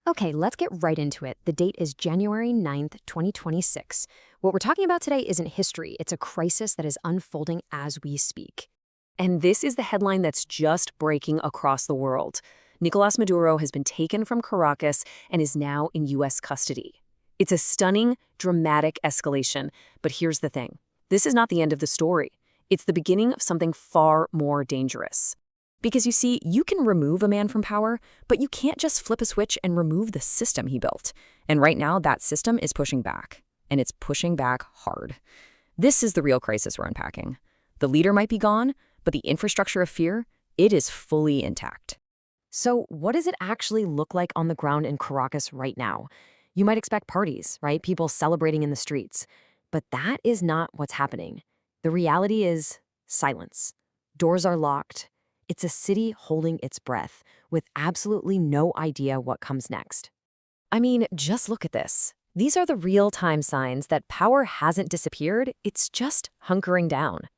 Okay, let's get right into it. The date is January 9th, 2026. What we're talking about today isn't history, it's a crisis that is unfolding as we speak. And this is the headline that's just breaking across the world. Nicolás Maduro has been taken from Caracas and is now in U.S. custody. It's a stunning, dramatic escalation, but here's the thing. This is not the end of the story. It's the beginning of something far more dangerous. Because you see, you can remove a man from power, but you can't just flip a switch and remove the system he built. And right now, that system is pushing back. And it's pushing back hard. This is the real crisis we're unpacking. The leader might be gone, but the infrastructure of fear, it is fully intact. So what does it actually look like on the ground in Caracas right now? You might expect parties, right? People celebrating in the streets. But that is not what's happening. The reality is silence. Doors are locked. It's a city holding its breath, with absolutely no idea what comes next. I mean, just look at this. These are the real-time signs that power hasn't disappeared, it's just hunkering down.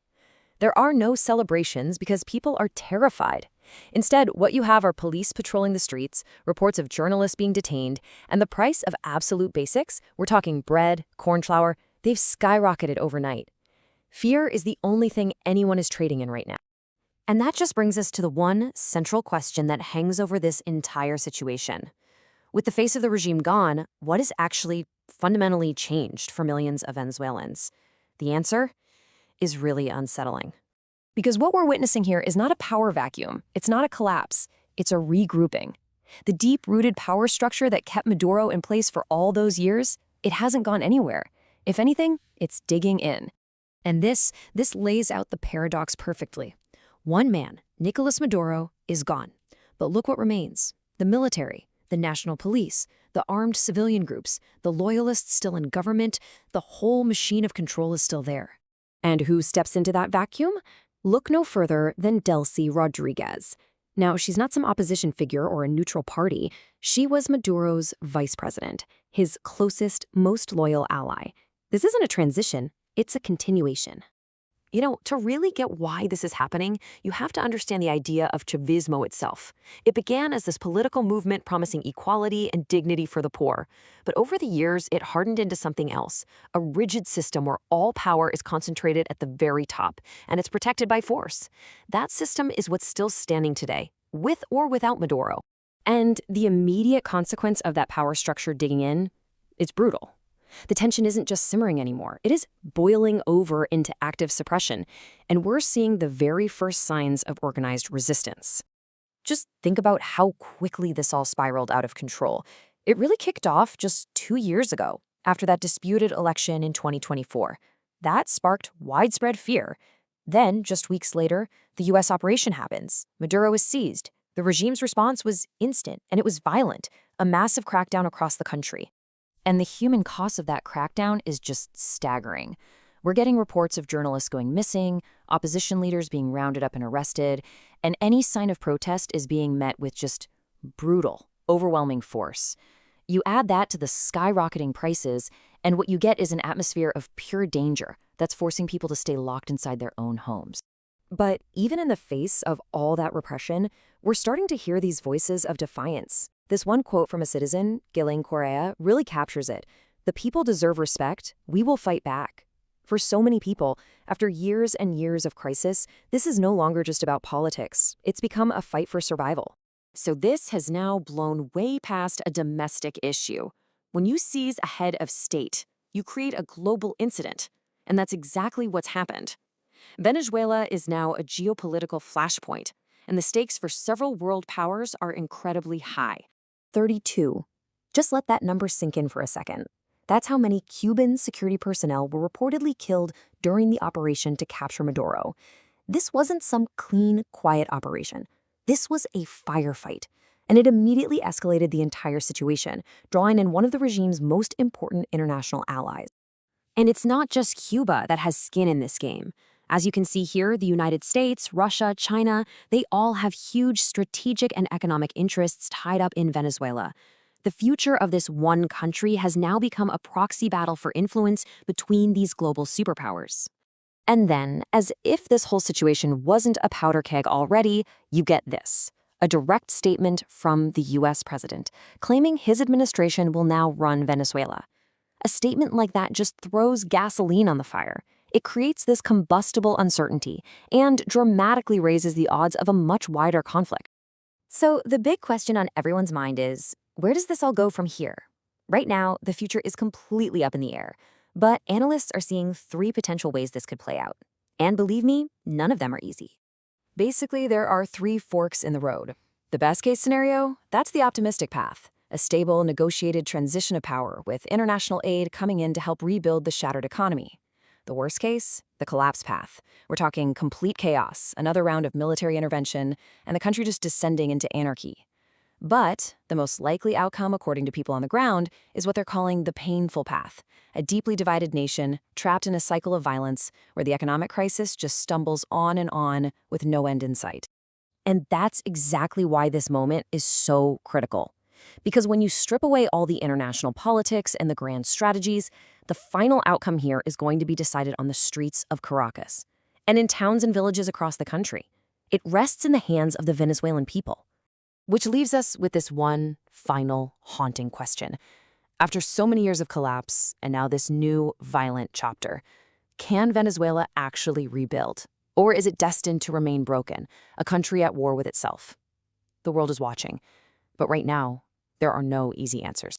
There are no celebrations because people are terrified. Instead, what you have are police patrolling the streets, reports of journalists being detained, and the price of absolute basics, we're talking bread, corn flour, they've skyrocketed overnight. Fear is the only thing anyone is trading in right now. And that just brings us to the one central question that hangs over this entire situation. With the face of the regime gone, what has actually fundamentally changed for millions of Venezuelans? The answer is really unsettling. Because what we're witnessing here is not a power vacuum, it's not a collapse, it's a regrouping. The deep-rooted power structure that kept Maduro in place for all those years, it hasn't gone anywhere. If anything, it's digging in. And this lays out the paradox perfectly. One man, Nicolás Maduro, is gone. But look what remains. The military, the national police, the armed civilian groups, the loyalists still in government, the whole machine of control is still there. And who steps into that vacuum? Look no further than Delcy Rodríguez. Now, she's not some opposition figure or a neutral party. She was Maduro's vice president, his closest, most loyal ally. This isn't a transition, it's a continuation. You know, to really get why this is happening, you have to understand the idea of Chavismo itself. It began as this political movement promising equality and dignity for the poor. But over the years, it hardened into something else, a rigid system where all power is concentrated at the very top, and it's protected by force. That system is what's still standing today, with or without Maduro. And the immediate consequence of that power structure digging in, it's brutal. The tension isn't just simmering anymore. It is boiling over into active suppression, and we're seeing the very first signs of organized resistance. Just think about how quickly this all spiraled out of control. It really kicked off just 2 years ago, after that disputed election in 2024. That sparked widespread fear. Then, just weeks later, the U.S. operation happens. Maduro is seized. The regime's response was instant, and it was violent, a massive crackdown across the country. And the human cost of that crackdown is just staggering. We're getting reports of journalists going missing, opposition leaders being rounded up and arrested, and any sign of protest is being met with just brutal, overwhelming force. You add that to the skyrocketing prices, and what you get is an atmosphere of pure danger that's forcing people to stay locked inside their own homes. But even in the face of all that repression, we're starting to hear these voices of defiance. This one quote from a citizen, Gilling Correa, really captures it. "The people deserve respect. We will fight back." For so many people, after years and years of crisis, this is no longer just about politics. It's become a fight for survival. So this has now blown way past a domestic issue. When you seize a head of state, you create a global incident. And that's exactly what's happened. Venezuela is now a geopolitical flashpoint, and the stakes for several world powers are incredibly high. 32. Just let that number sink in for a second. That's how many Cuban security personnel were reportedly killed during the operation to capture Maduro. This wasn't some clean, quiet operation. This was a firefight, and it immediately escalated the entire situation, drawing in one of the regime's most important international allies. And it's not just Cuba that has skin in this game. As you can see here, the United States, Russia, China, they all have huge strategic and economic interests tied up in Venezuela. The future of this one country has now become a proxy battle for influence between these global superpowers. And then, as if this whole situation wasn't a powder keg already, you get this. a direct statement from the U.S. president, claiming his administration will now run Venezuela. A statement like that just throws gasoline on the fire. It creates this combustible uncertainty and dramatically raises the odds of a much wider conflict. So the big question on everyone's mind is, where does this all go from here? Right now, the future is completely up in the air, but analysts are seeing 3 potential ways this could play out. And believe me, none of them are easy. Basically, there are 3 forks in the road. The best case scenario, that's the optimistic path, a stable, negotiated transition of power with international aid coming in to help rebuild the shattered economy. The worst case, the collapse path. We're talking complete chaos, another round of military intervention, and the country just descending into anarchy. But the most likely outcome, according to people on the ground, is what they're calling the painful path, a deeply divided nation trapped in a cycle of violence where the economic crisis just stumbles on and on with no end in sight. And that's exactly why this moment is so critical. Because when you strip away all the international politics and the grand strategies, the final outcome here is going to be decided on the streets of Caracas and in towns and villages across the country. It rests in the hands of the Venezuelan people. Which leaves us with this one final haunting question. After so many years of collapse and now this new violent chapter, can Venezuela actually rebuild? Or is it destined to remain broken, a country at war with itself? The world is watching. But right now, there are no easy answers.